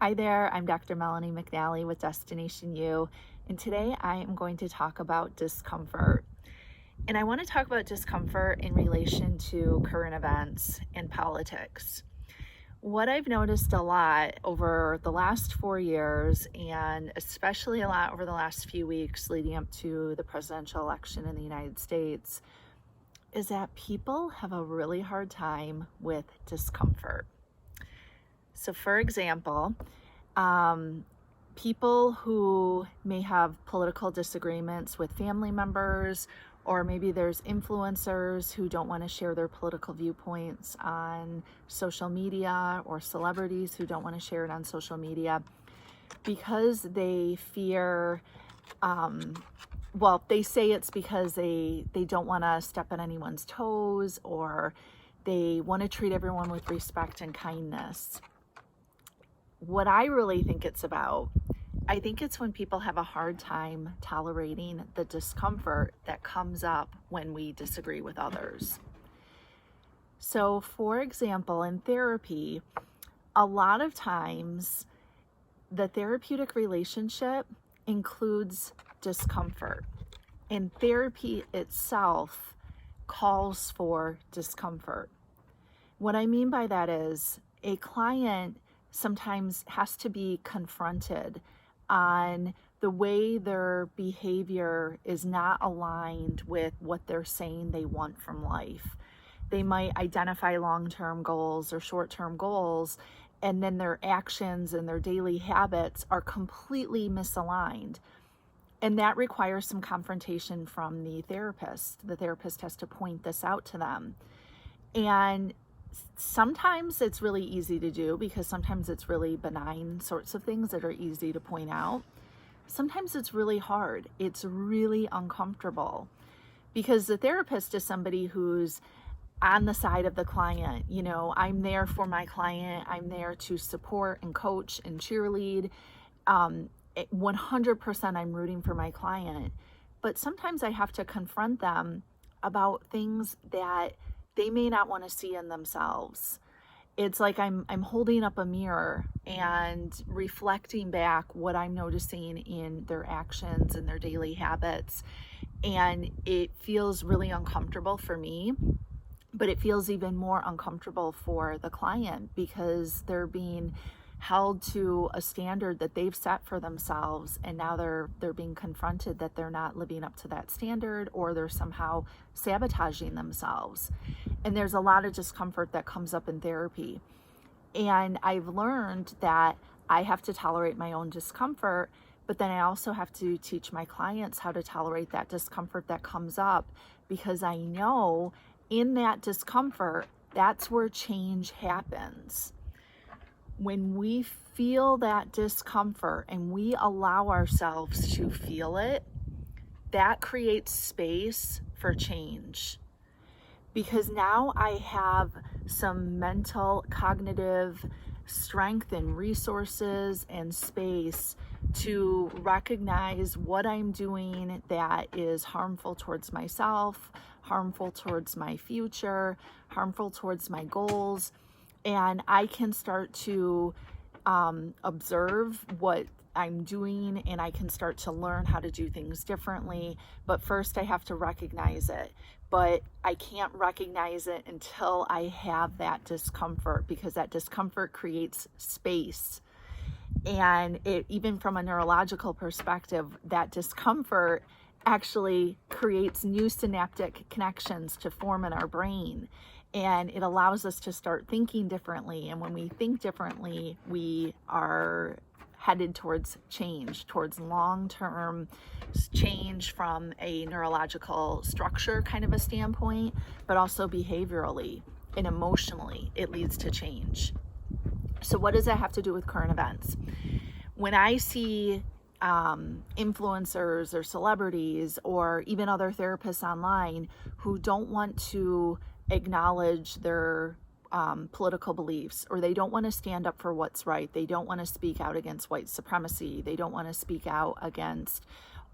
Hi there, I'm Dr. Melanie McNally with Destination U, and today I am going to talk about discomfort. And I want to talk about discomfort in relation to current events and politics. What I've noticed a lot over the last 4 years, and especially a lot over the last few weeks leading up to the presidential election in the United States, is that people have a really hard time with discomfort. So for example, people who may have political disagreements with family members, or maybe there's influencers who don't want to share their political viewpoints on social media, or celebrities who don't want to share it on social media because they fear, they say it's because they don't want to step on anyone's toes, or they want to treat everyone with respect and kindness. What I really think it's about, I think it's when people have a hard time tolerating the discomfort that comes up when we disagree with others. So, for example, in therapy, a lot of times the therapeutic relationship includes discomfort, and therapy itself calls for discomfort. What I mean by that is a client sometimes has to be confronted on the way their behavior is not aligned with what they're saying they want from life. They might identify long-term goals or short-term goals, and then their actions and their daily habits are completely misaligned. And that requires some confrontation from the therapist. The therapist has to point this out to them. And sometimes it's really easy to do because sometimes it's really benign sorts of things that are easy to point out. Sometimes it's really hard. It's really uncomfortable because the therapist is somebody who's on the side of the client. You know, I'm there for my client. I'm there to support and coach and cheerlead. 100% I'm rooting for my client. But sometimes I have to confront them about things that they may not want to see in themselves. It's like I'm holding up a mirror and reflecting back what I'm noticing in their actions and their daily habits. And it feels really uncomfortable for me, but it feels even more uncomfortable for the client because they're being held to a standard that they've set for themselves, and now they're being confronted that they're not living up to that standard, or they're somehow sabotaging themselves. And there's a lot of discomfort that comes up in therapy. And I've learned that I have to tolerate my own discomfort, but then I also have to teach my clients how to tolerate that discomfort that comes up, because I know in that discomfort, that's where change happens. When we feel that discomfort and we allow ourselves to feel it, that creates space for change. Because now I have some mental, cognitive strength and resources and space to recognize what I'm doing that is harmful towards myself, harmful towards my future, harmful towards my goals. And I can start to observe what I'm doing, and I can start to learn how to do things differently. But first I have to recognize it. But I can't recognize it until I have that discomfort, because that discomfort creates space. And even from a neurological perspective, that discomfort actually creates new synaptic connections to form in our brain. And it allows us to start thinking differently. And when we think differently, we are headed towards change, towards long-term change from a neurological structure kind of a standpoint, but also behaviorally and emotionally, it leads to change. So what does that have to do with current events? When I see influencers or celebrities or even other therapists online who don't want to acknowledge their political beliefs, or they don't want to stand up for what's right, they don't want to speak out against white supremacy, they don't want to speak out against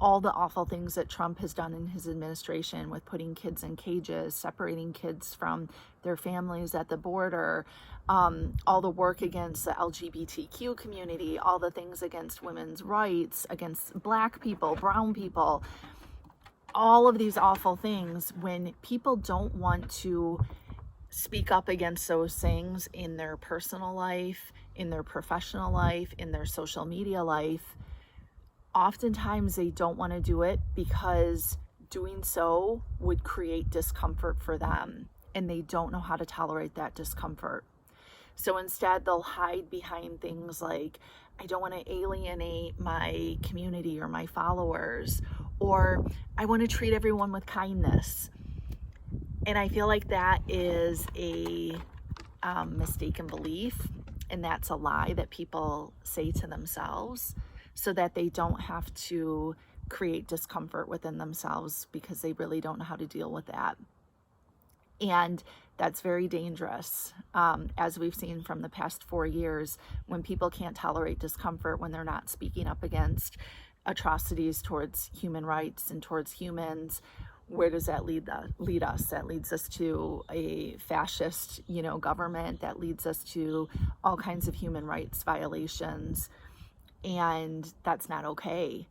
all the awful things that Trump has done in his administration with putting kids in cages, separating kids from their families at the border, all the work against the LGBTQ community, all the things against women's rights, against Black people, brown people, all of these awful things. When people don't want to speak up against those things in their personal life, in their professional life, in their social media life, oftentimes they don't want to do it because doing so would create discomfort for them, and they don't know how to tolerate that discomfort. So instead, they'll hide behind things like, I don't want to alienate my community or my followers, or I want to treat everyone with kindness. And I feel like that is a mistaken belief, and that's a lie that people say to themselves so that they don't have to create discomfort within themselves, because they really don't know how to deal with that. And that's very dangerous, as we've seen from the past 4 years, when people can't tolerate discomfort, when they're not speaking up against atrocities towards human rights and towards humans. Where does that lead us? That leads us to a fascist, government. That leads us to all kinds of human rights violations, and that's not okay.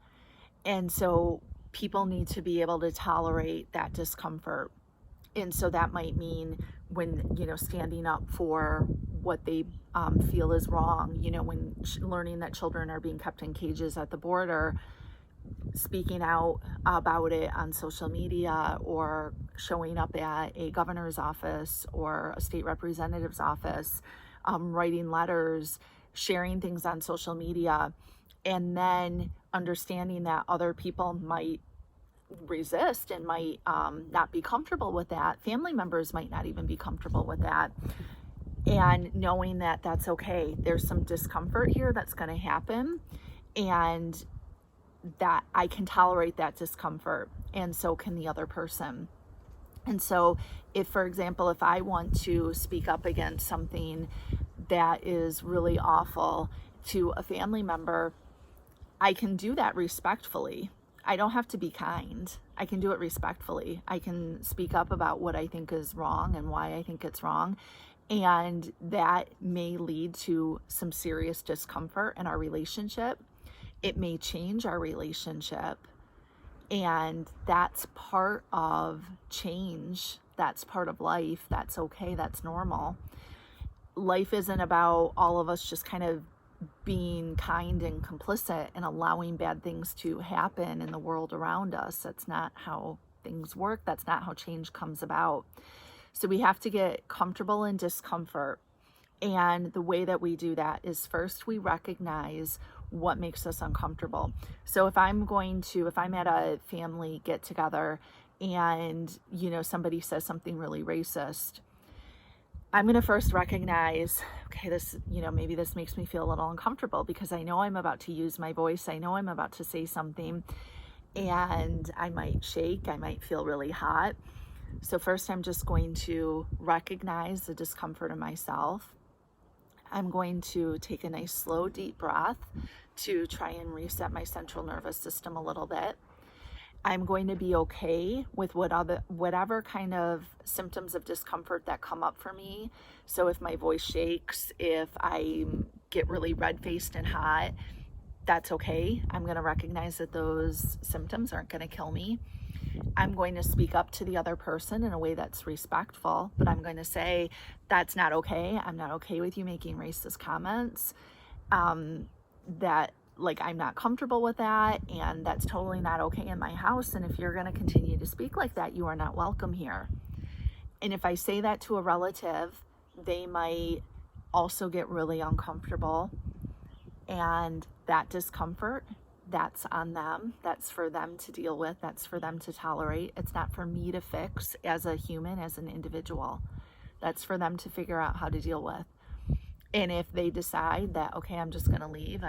And so people need to be able to tolerate that discomfort. And so that might mean when, standing up for what they feel is wrong, when learning that children are being kept in cages at the border, speaking out about it on social media, or showing up at a governor's office or a state representative's office, writing letters, sharing things on social media, and then understanding that other people might resist and might not be comfortable with that. Family members might not even be comfortable with that. And knowing that that's okay. There's some discomfort here that's going to happen, and that I can tolerate that discomfort, and so can the other person. And so if, for example, if I want to speak up against something that is really awful to a family member, I can do that respectfully. I don't have to be kind. I can do it respectfully. I can speak up about what I think is wrong and why I think it's wrong. And that may lead to some serious discomfort in our relationship. It may change our relationship. And that's part of change. That's part of life. That's okay. That's normal. Life isn't about all of us just kind of being kind and complicit and allowing bad things to happen in the world around us. That's not how things work. That's not how change comes about. So we have to get comfortable in discomfort. And the way that we do that is, first we recognize what makes us uncomfortable. So if I'm at a family get together and, somebody says something really racist, I'm going to first recognize, okay, maybe this makes me feel a little uncomfortable, because I know I'm about to use my voice. I know I'm about to say something, and I might shake. I might feel really hot. So first, I'm just going to recognize the discomfort in myself. I'm going to take a nice, slow, deep breath to try and reset my central nervous system a little bit. I'm going to be okay with whatever kind of symptoms of discomfort that come up for me. So if my voice shakes, if I get really red-faced and hot, that's okay. I'm going to recognize that those symptoms aren't going to kill me. I'm going to speak up to the other person in a way that's respectful, but I'm going to say, that's not okay. I'm not okay with you making racist comments. I'm not comfortable with that, and that's totally not okay in my house. And if you're going to continue to speak like that, you are not welcome here. And if I say that to a relative, they might also get really uncomfortable. And that discomfort, that's on them. That's for them to deal with. That's for them to tolerate. It's not for me to fix as a human, as an individual. That's for them to figure out how to deal with. And if they decide that, okay, I'm just going to leave,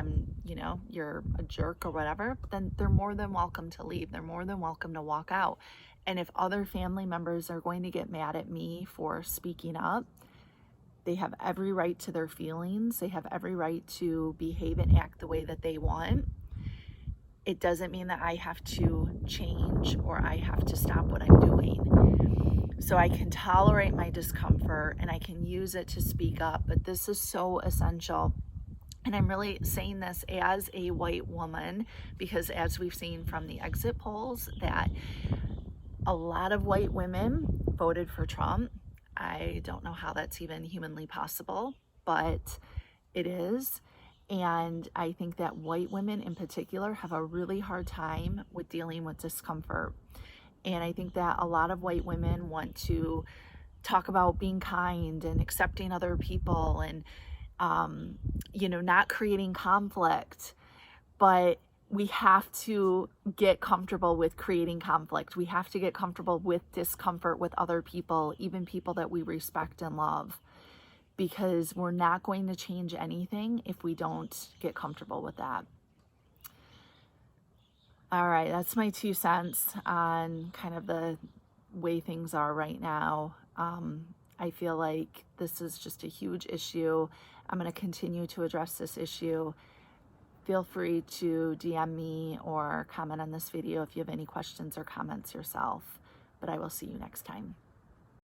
you're a jerk or whatever, then they're more than welcome to leave. They're more than welcome to walk out. And if other family members are going to get mad at me for speaking up, they have every right to their feelings. They have every right to behave and act the way that they want. it doesn't mean that I have to change or I have to stop what I'm doing. So I can tolerate my discomfort and I can use it to speak up, but this is so essential. And I'm really saying this as a white woman because, as we've seen from the exit polls, that a lot of white women voted for Trump. I don't know how that's even humanly possible, but it is. And I think that white women in particular have a really hard time with dealing with discomfort. And I think that a lot of white women want to talk about being kind and accepting other people and not creating conflict, but we have to get comfortable with creating conflict. We have to get comfortable with discomfort with other people, even people that we respect and love, because we're not going to change anything if we don't get comfortable with that. All right, that's my 2 cents on kind of the way things are right now. I feel like this is just a huge issue. I'm going to continue to address this issue. Feel free to DM me or comment on this video if you have any questions or comments yourself. But I will see you next time.